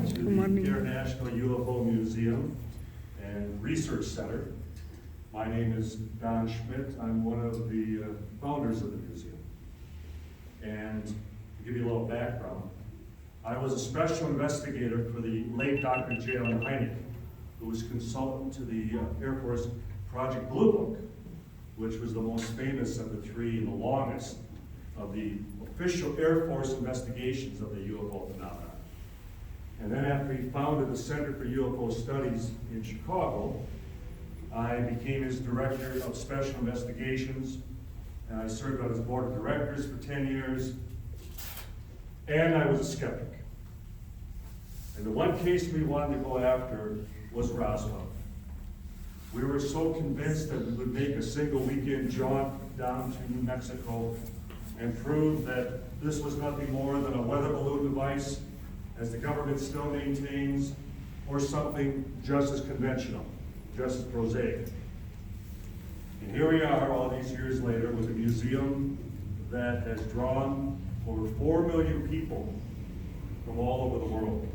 to the International UFO Museum and Research Center. My name is Don Schmitt. I'm one of the founders of the museum. And to give you a little background, I was a special investigator for the late Dr. J.L. Hynek, who was consultant to the Air Force Project Blue Book, which was the most famous of the three and the longest of the official Air Force investigations of the UFO phenomenon. And then after he founded the Center for UFO Studies in Chicago, I became his director of special investigations, and I served on his board of directors for 10 years, and I was a skeptic. And the one case we wanted to go after was Roswell. We were so convinced that we would make a single weekend jaunt down to New Mexico and prove that this was nothing more than a weather balloon device, as the government still maintains, or something just as conventional, just as prosaic. And here we are all these years later with a museum that has drawn over 4 million people from all over the world.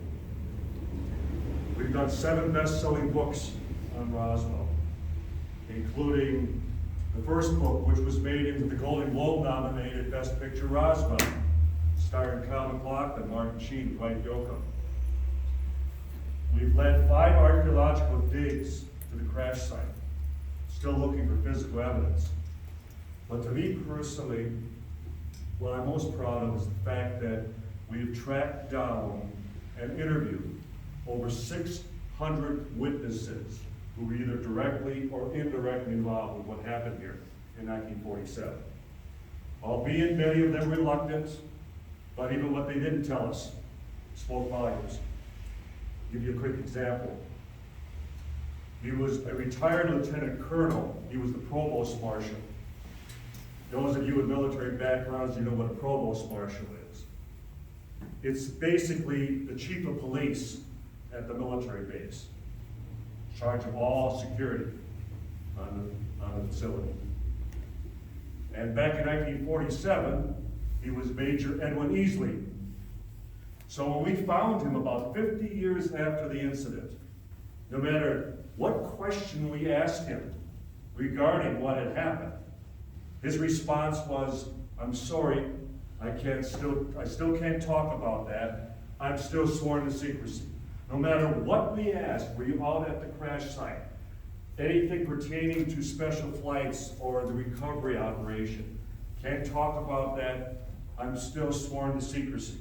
We've done 7 best-selling books on Roswell, including the first book, which was made into the Golden Globe nominated Best Picture, Roswell, starring Kyle MacLachlan, Martin Sheen, Dwight Yoakam. We've led 5 archaeological digs to the crash site, still looking for physical evidence. But to me personally, what I'm most proud of is the fact that we've tracked down and interviewed over 600 witnesses who were either directly or indirectly involved with what happened here in 1947. Albeit many of them reluctant, but even what they didn't tell us spoke volumes. I'll give you a quick example. He was a retired lieutenant colonel. He was the provost marshal. Those of you with military backgrounds, you know what a provost marshal is. It's basically the chief of police at the military base, in charge of all security on the facility. And back in 1947, he was Major Edwin Easley. So when we found him about 50 years after the incident, no matter what question we asked him regarding what had happened, his response was, "I'm sorry, I still can't talk about that. I'm still sworn to secrecy." No matter what we asked, were you out at the crash site? Anything pertaining to special flights or the recovery operation, can't talk about that. I'm still sworn to secrecy.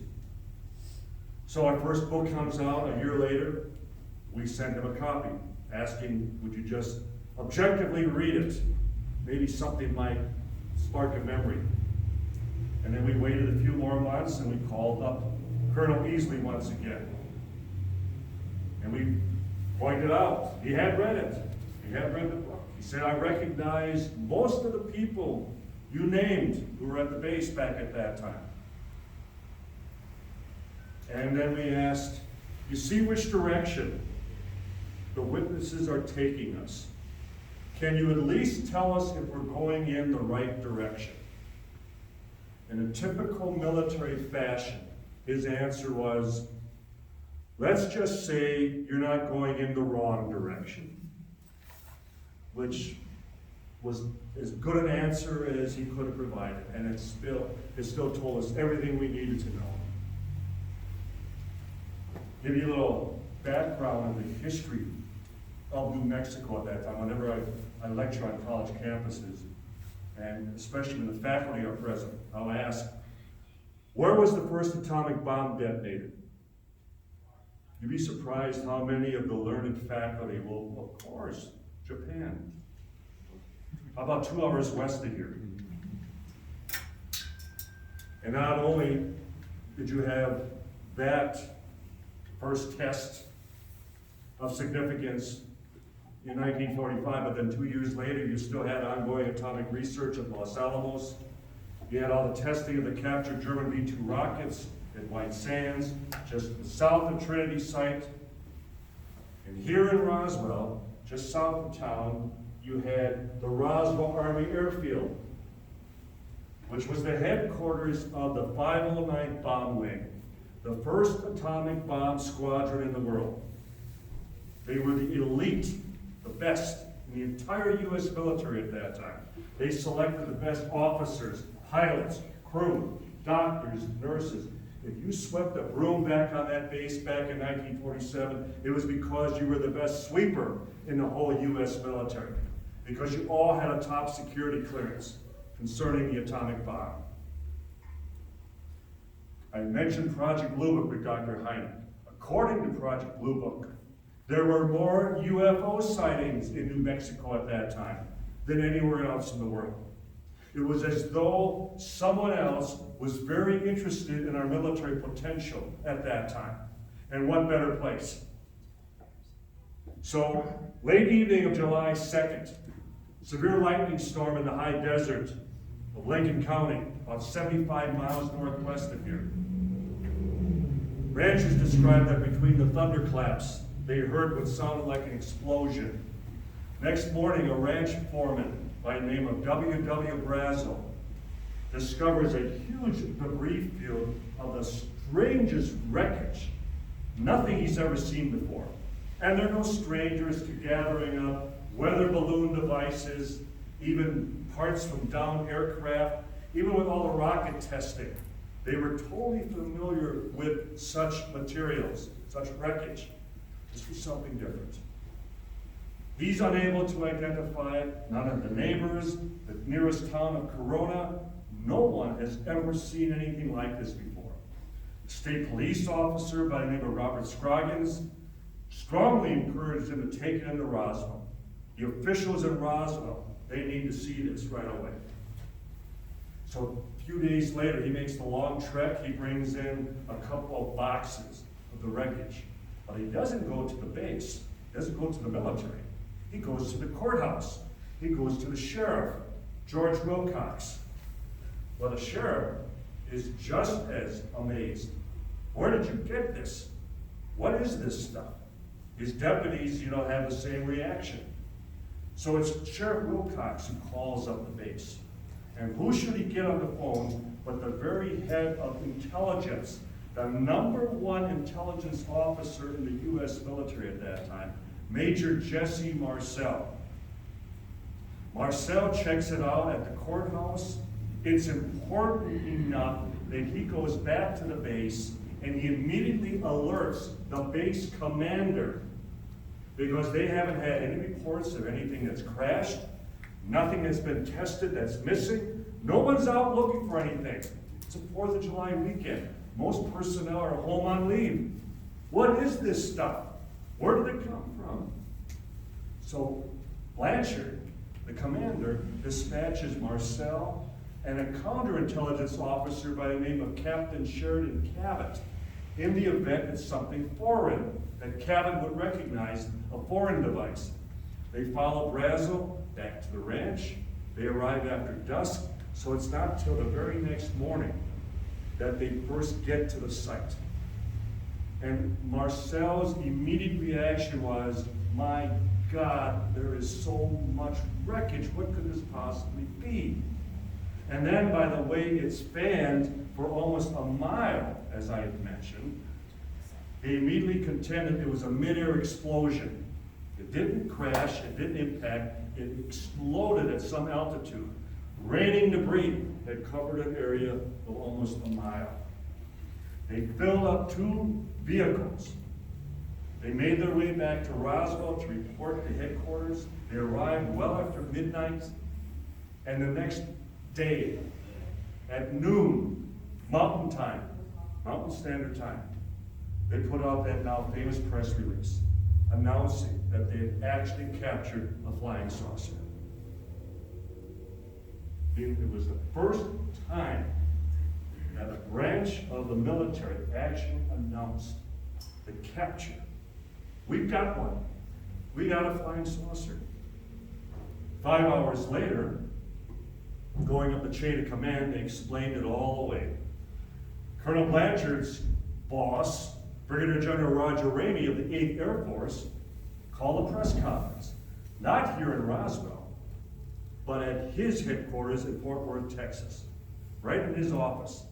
So our first book comes out a year later. We sent him a copy, asking, would you just objectively read it? Maybe something might spark a memory. And then we waited a few more months and we called up Colonel Easley once again. And we pointed out, he had read it. He had read the book. He said, I recognize most of the people you named who were at the base back at that time. And then we asked, you see which direction the witnesses are taking us. Can you at least tell us if we're going in the right direction? In a typical military fashion, his answer was, let's just say you're not going in the wrong direction, which was as good an answer as he could have provided, and it still told us everything we needed to know. Give you a little background of the history of New Mexico at that time. Whenever I lecture on college campuses, and especially when the faculty are present, I'll ask, where was the first atomic bomb detonated? You'd be surprised how many of the learned faculty will, of course, Japan. How about 2 hours west of here? And not only did you have that first test of significance in 1945, but then 2 years later, you still had ongoing atomic research at Los Alamos. You had all the testing of the captured German V-2 rockets at White Sands, just south of Trinity site. And here in Roswell, just south of town, you had the Roswell Army Airfield, which was the headquarters of the 509th Bomb Wing, the first atomic bomb squadron in the world. They were the elite, the best in the entire U.S. military at that time. They selected the best officers, pilots, crew, doctors, nurses. If you swept a broom back on that base back in 1947, it was because you were the best sweeper in the whole U.S. military, because you all had a top security clearance concerning the atomic bomb. I mentioned Project Blue Book with Dr. Heine. According to Project Blue Book, there were more UFO sightings in New Mexico at that time than anywhere else in the world. It was as though someone else was very interested in our military potential at that time. And what better place? So, late evening of July 2nd, severe lightning storm in the high desert of Lincoln County, about 75 miles northwest of here. Ranchers described that between the thunderclaps, they heard what sounded like an explosion. Next morning, a ranch foreman by the name of W.W. Brazel discovers a huge debris field of the strangest wreckage, nothing he's ever seen before. And they're no strangers to gathering up weather balloon devices, even parts from downed aircraft, even with all the rocket testing. They were totally familiar with such materials, such wreckage. This was something different. He's unable to identify it. None of the neighbors, the nearest town of Corona, no one has ever seen anything like this before. A state police officer by the name of Robert Scroggins strongly encouraged him to take it into Roswell. The officials in Roswell, they need to see this right away. So a few days later, he makes the long trek. He brings in a couple of boxes of the wreckage. But he doesn't go to the base. He doesn't go to the military. He goes to the courthouse. He goes to the sheriff, George Wilcox. Well, the sheriff is just as amazed. Where did you get this? What is this stuff? His deputies, have the same reaction. So it's Sheriff Wilcox who calls up the base. And who should he get on the phone but the very head of intelligence, the #1 intelligence officer in the U.S. military at that time, Major Jesse Marcel. Marcel checks it out at the courthouse. It's important enough that he goes back to the base and he immediately alerts the base commander, because they haven't had any reports of anything that's crashed, nothing that's been tested that's missing. No one's out looking for anything. It's a 4th of July weekend. Most personnel are home on leave. What is this stuff? Where did it come from? So Blanchard, the commander, dispatches Marcel and a counterintelligence officer by the name of Captain Sheridan Cabot in the event it's something foreign, that Cabot would recognize a foreign device. They follow Brazel back to the ranch. They arrive after dusk, so it's not till the very next morning that they first get to the site. And Marcel's immediate reaction was, my God, there is so much wreckage. What could this possibly be? And then, by the way, it's fanned for almost a mile, as I had mentioned. They immediately contended it was a mid-air explosion. It didn't crash, it didn't impact, it exploded at some altitude. Raining debris had covered an area of almost a mile. They filled up 2 vehicles. They made their way back to Roswell to report to headquarters. They arrived well after midnight, and the next day, at noon, Mountain Standard Time, they put out that now famous press release announcing that they had actually captured a flying saucer. It was the first time that a branch of the military actually announced the capture. We've got one. We got a flying saucer. 5 hours later, going up the chain of command, they explained it all away. Colonel Blanchard's boss, Brigadier General Roger Ramey of the 8th Air Force, called a press conference, not here in Roswell, but at his headquarters in Fort Worth, Texas, right in his office.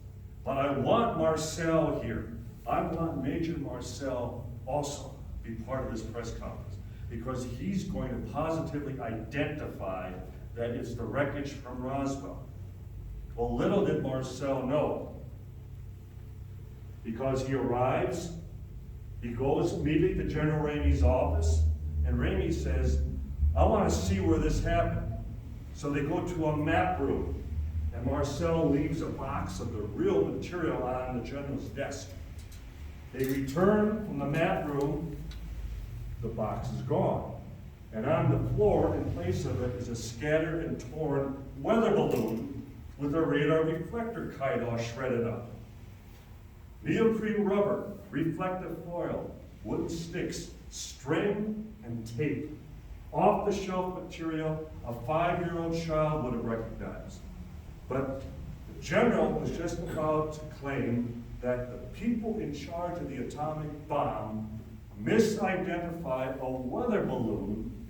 But I want Marcel here. I want Major Marcel also to be part of this press conference because he's going to positively identify that it's the wreckage from Roswell. Well, little did Marcel know, because he arrives, he goes immediately to General Ramey's office, and Ramey says, I want to see where this happened. So they go to a map room, and Marcel leaves a box of the real material on the general's desk. They return from the map room, the box is gone. And on the floor, in place of it, is a scattered and torn weather balloon with a radar reflector kite all shredded up. Neoprene rubber, reflective foil, wooden sticks, string, and tape. Off-the-shelf material a 5-year-old child would have recognized. But the general was just about to claim that the people in charge of the atomic bomb misidentified a weather balloon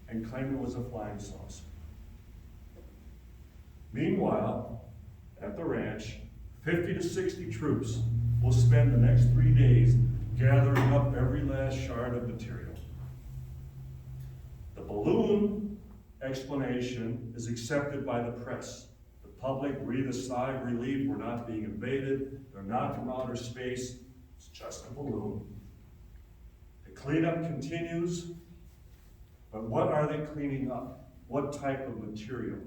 and claimed it was a flying saucer. Meanwhile, at the ranch, 50 to 60 troops will spend the next 3 days gathering up every last shard of material. The balloon explanation is accepted by the press. The public breathe a sigh of relief. We're not being invaded. They're not from outer space. It's just a balloon. The cleanup continues. But what are they cleaning up? What type of material?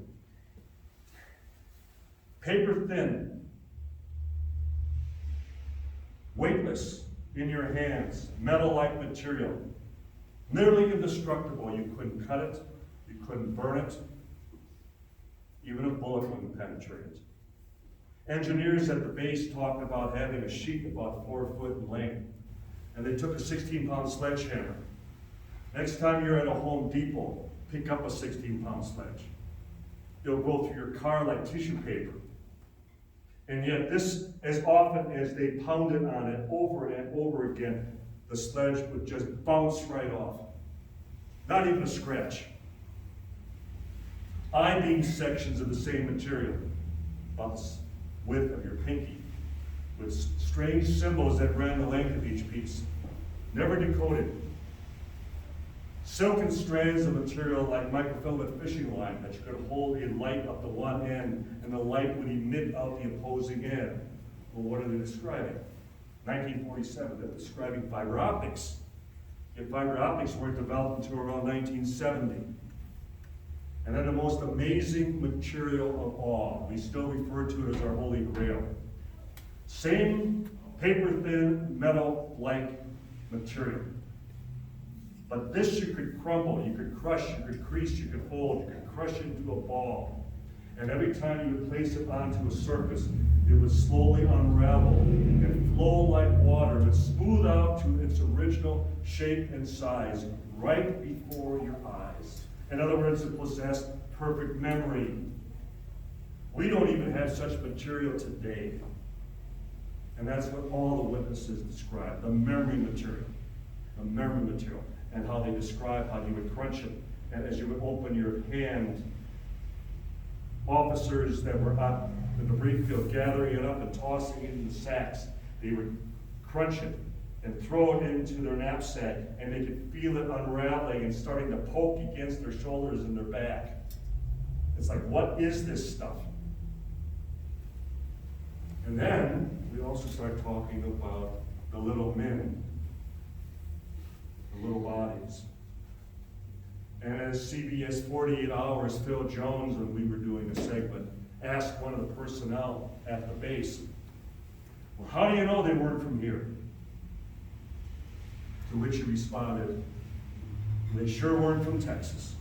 Paper thin, weightless in your hands, metal-like material, nearly indestructible. You couldn't cut it, you couldn't burn it, even a bullet wouldn't penetrate it. Engineers at the base talked about having a sheet about 4 foot in length, and they took a 16-pound sledgehammer. Next time you're at a Home Depot, pick up a 16-pound sledge. It'll go through your car like tissue paper. And yet this, as often as they pounded on it over and over again, the sledge would just bounce right off. Not even a scratch. I-beam sections of the same material, about the width of your pinky, with strange symbols that ran the length of each piece. Never decoded. Silken strands of material like microfilament fishing line that you could hold a light up to one end and the light would emit out the opposing end. Well, what are they describing? 1947, they're describing fiber optics. Yet fiber optics weren't developed until around 1970. And then the most amazing material of all, we still refer to it as our Holy Grail. Same paper-thin, metal-like material. But this you could crumble, you could crush, you could crease, you could fold, you could crush into a ball. And every time you would place it onto a surface, it would slowly unravel and flow like water. It would smooth out to its original shape and size right before your eyes. In other words, it possessed perfect memory. We don't even have such material today. And that's what all the witnesses describe, the memory material. The memory material. And how they describe how you would crunch it. And as you would open your hand, officers that were up in the brief field gathering it up and tossing it into sacks, they would crunch it and throw it into their knapsack, and they could feel it unraveling and starting to poke against their shoulders and their back. It's like, what is this stuff? And then we also start talking about the little men, the little bodies. And as CBS 48 Hours, Phil Jones, when we were doing a segment, asked one of the personnel at the base, well, how do you know they weren't from here? To which he responded, they sure weren't from Texas.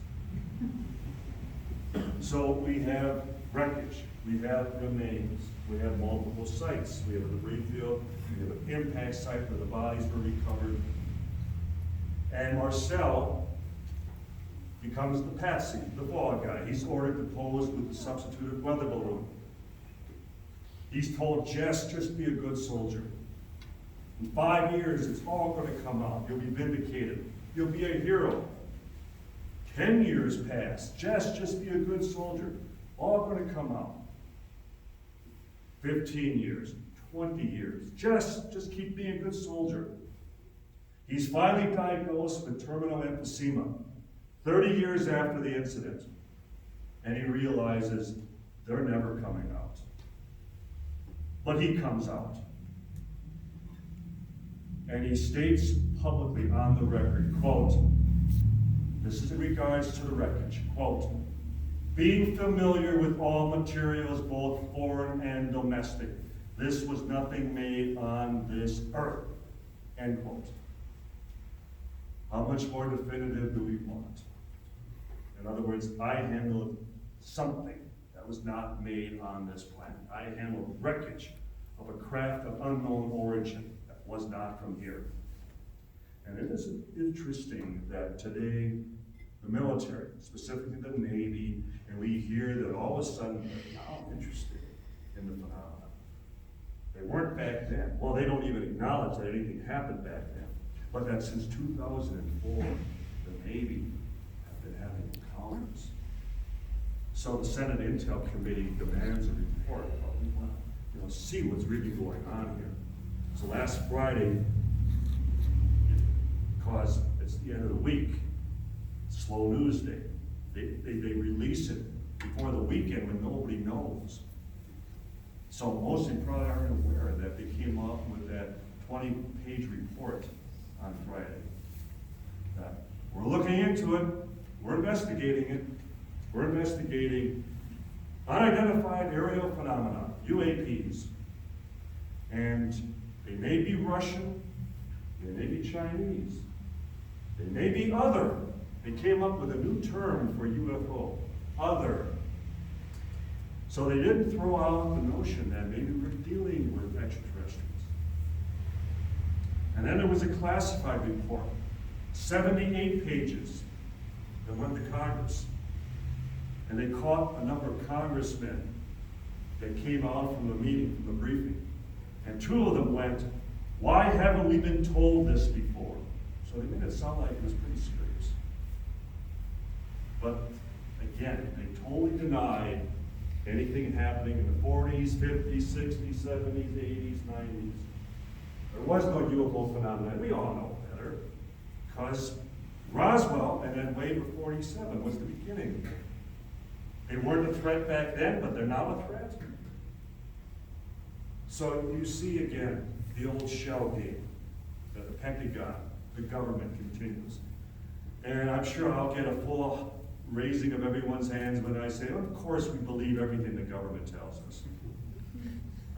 So we have wreckage, we have remains, we have multiple sites. We have a debris field, we have an impact site where the bodies were recovered. And Marcel becomes the patsy, the fall guy. He's ordered to pose with the substituted weather balloon. He's told, just be a good soldier. In 5 years, it's all going to come out. You'll be vindicated. You'll be a hero. 10 years pass. Just be a good soldier. All going to come out. 15 years, 20 years. Just keep being a good soldier. He's finally diagnosed with terminal emphysema 30 years after the incident. And he realizes they're never coming out. But he comes out. And he states publicly on the record, quote, this is in regards to the wreckage, quote, being familiar with all materials, both foreign and domestic, this was nothing made on this earth, end quote. How much more definitive do we want? In other words, I handled something that was not made on this planet. I handled wreckage of a craft of unknown origin that was not from here. And it is interesting that today, the military, specifically the Navy, and we hear that all of a sudden they're now interested in the phenomenon. They weren't back then. Well, they don't even acknowledge that anything happened back then. But that since 2004, the Navy have been having encounters. So the Senate Intel Committee demands a report. We want to see what's really going on here. So last Friday, because it's the end of the week, slow news day, they release it before the weekend when nobody knows. So most of you probably aren't aware that they came up with that 20-page report on Friday. We're looking into it, we're investigating it. We're investigating unidentified aerial phenomena, UAPs. And they may be Russian, they may be Chinese, they may be other. They came up with a new term for UFO, other. So they didn't throw out the notion that maybe we're dealing with extraterrestrials. And then there was a classified report, 78 pages, that went to Congress. And they caught a number of congressmen that came out from the meeting, from the briefing. And two of them went, why haven't we been told this before? So they made it sound like it was pretty serious. But again, they totally denied anything happening in the 40s, 50s, 60s, 70s, 80s, 90s. There was no UFO phenomenon. We all know better. Because Roswell and then Wave of 47 was the beginning. They weren't a threat back then, but they're now a threat. So you see again the old shell game that the Pentagon, the government continues. And I'm sure I'll get a full raising of everyone's hands when I say, of course we believe everything the government tells us.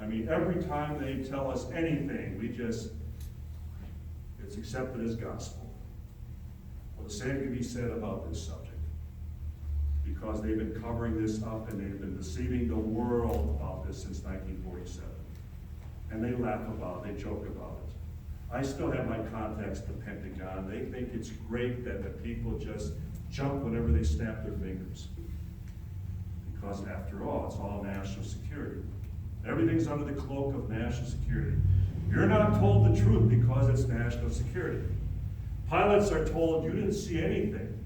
I mean, every time they tell us anything, it's accepted as gospel. Well, the same can be said about this subject. Because they've been covering this up and they've been deceiving the world about this since 1947. And they laugh about it, they joke about it. I still have my contacts at the Pentagon. They think it's great that the people just jump whenever they snap their fingers. Because after all, it's all national security. Everything's under the cloak of national security. You're not told the truth because it's national security. Pilots are told you didn't see anything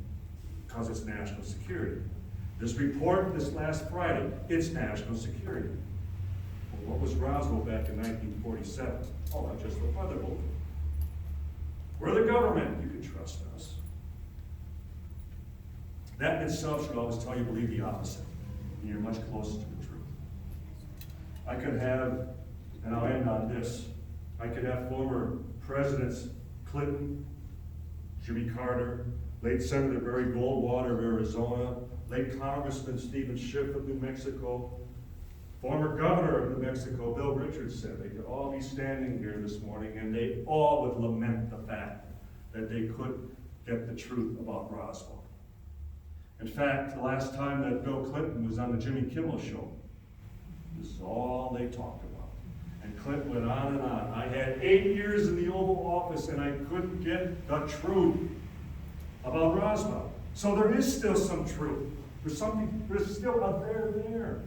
because it's national security. This report this last Friday, it's national security. Well, what was Roswell back in 1947? Oh, just a weather balloon. We're the government, you can trust us. That in itself should always tell you believe the opposite, and you're much closer to the truth. I could have, and I'll end on this, I could have former presidents Clinton, Jimmy Carter, late Senator Barry Goldwater of Arizona, late Congressman Stephen Schiff of New Mexico, former governor of New Mexico, Bill Richardson. They could all be standing here this morning and they all would lament the fact that they couldn't get the truth about Roswell. In fact, the last time that Bill Clinton was on the Jimmy Kimmel Show, this is all they talked about. And Clinton went on and on. I had 8 years in the Oval Office and I couldn't get the truth about Roswell. So there is still some truth. There's still a there.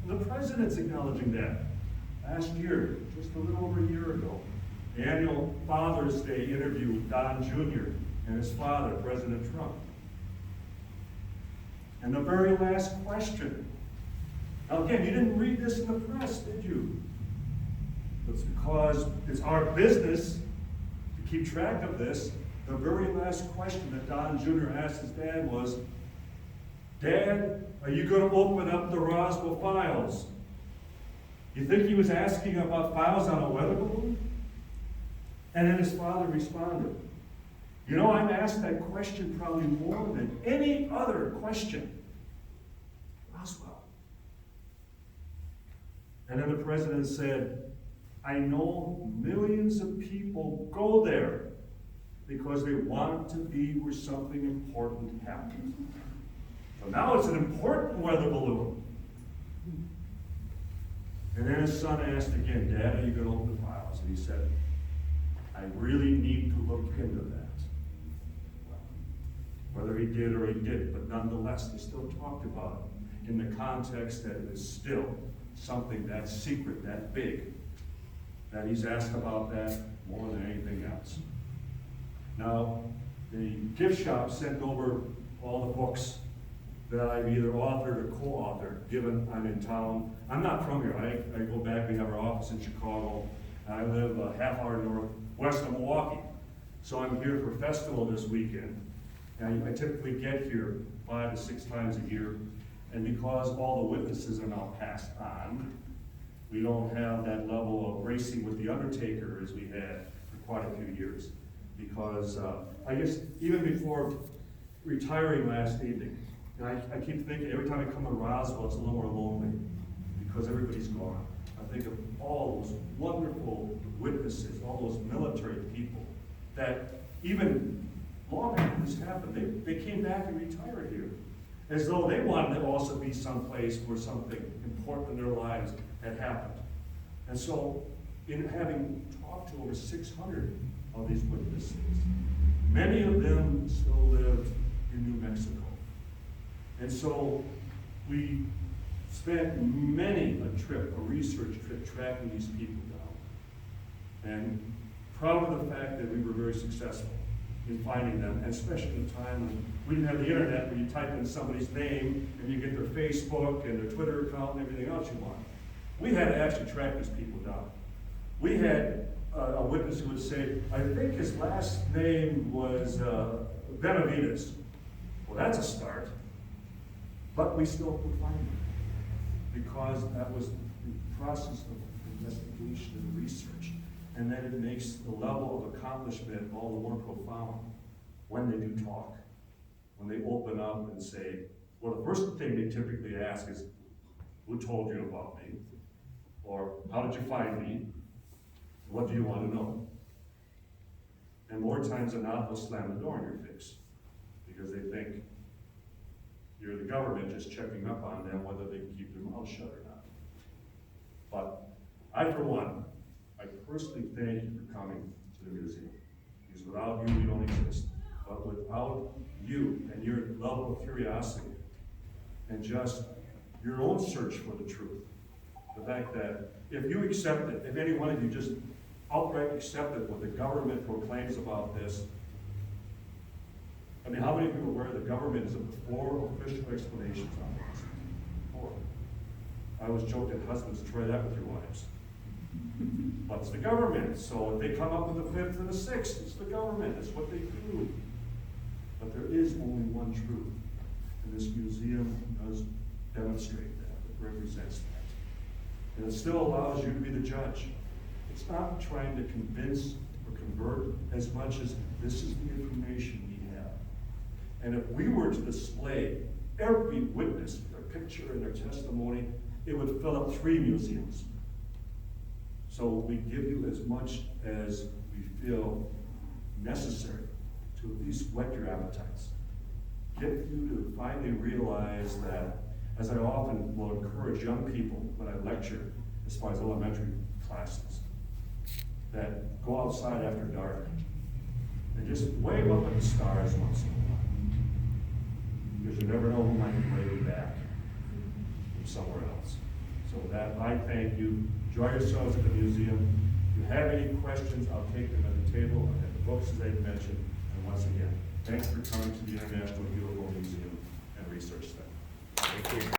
And the president's acknowledging that. Last year, just a little over a year ago, the annual Father's Day interview with Don Jr. and his father, President Trump. And the very last question. Now again, you didn't read this in the press, did you? It's because it's our business to keep track of this. The very last question that Don Jr. asked his dad was, "Dad, are you going to open up the Roswell files?" You think he was asking about files on a weather balloon? And then his father responded, "You know, I'm asked that question probably more than any other question. Roswell." And then the president said, "I know millions of people go there because they want to be where something important happens." So now it's an important weather balloon. And then his son asked again, "Dad, are you going to open the files?" And he said, "I really need to look into that." Whether he did or he didn't, but nonetheless, they still talked about it in the context that it is still something that secret, that big, that he's asked about that more than anything else. Now, the gift shop sent over all the books that I've either authored or co-authored, given I'm in town. I'm not from here. I go back, we have our office in Chicago, and I live a half hour northwest of Milwaukee. So I'm here for festival this weekend. And I typically get here 5 to 6 times a year. And because all the witnesses are now passed on, we don't have that level of racing with the Undertaker as we had for quite a few years. Because I guess even before retiring last evening, and I keep thinking every time I come to Roswell, it's a little more lonely because everybody's gone. I think of all those wonderful witnesses, all those military people that even long after this happened, they came back and retired here, as though they wanted to also be someplace where something important in their lives had happened. And so, in having talked to over 600 of these witnesses, many of them still lived in New Mexico. And so, we spent many a research trip tracking these people down. And proud of the fact that we were very successful in finding them, and especially in a time when we didn't have the internet where you type in somebody's name and you get their Facebook and their Twitter account and everything else you want. We had to actually track these people down. We had a witness who would say, "I think his last name was Benavides." Well, that's a start. But we still could find them because that was the process of investigation and research. And then it makes the level of accomplishment all the more profound when they do talk. When they open up and say, well, the first thing they typically ask is, "Who told you about me?" Or, "How did you find me? What do you want to know?" And more times than not, they'll slam the door in your face because they think you're the government just checking up on them whether they can keep their mouth shut or not. But I, for one, I personally thank you for coming to the museum. Because without you, we don't exist. But without you and your level of curiosity and just your own search for the truth, the fact that if you accept it, if any one of you just outright accepted what the government proclaims about this, I mean, how many people aware the government is a 4 official explanations on this? 4. I always joke that husbands try that with your wives. But it's the government, so if they come up with the 5th and the 6th, it's the government, it's what they do. But there is only one truth, and this museum does demonstrate that, it represents that. And it still allows you to be the judge. It's not trying to convince or convert as much as this is the information we have. And if we were to display every witness, their picture and their testimony, it would fill up 3 museums. So we give you as much as we feel necessary to at least whet your appetites. Get you to finally realize that, as I often will encourage young people when I lecture, as far as elementary classes, that go outside after dark and just wave up at the stars once in a while. Because you never know who might be waving back from somewhere else. So with that, I thank you. Enjoy yourselves at the museum. If you have any questions, I'll take them at the table. I have the books as I've mentioned. And once again, thanks for coming to the International UFO Museum and Research Center. Thank you.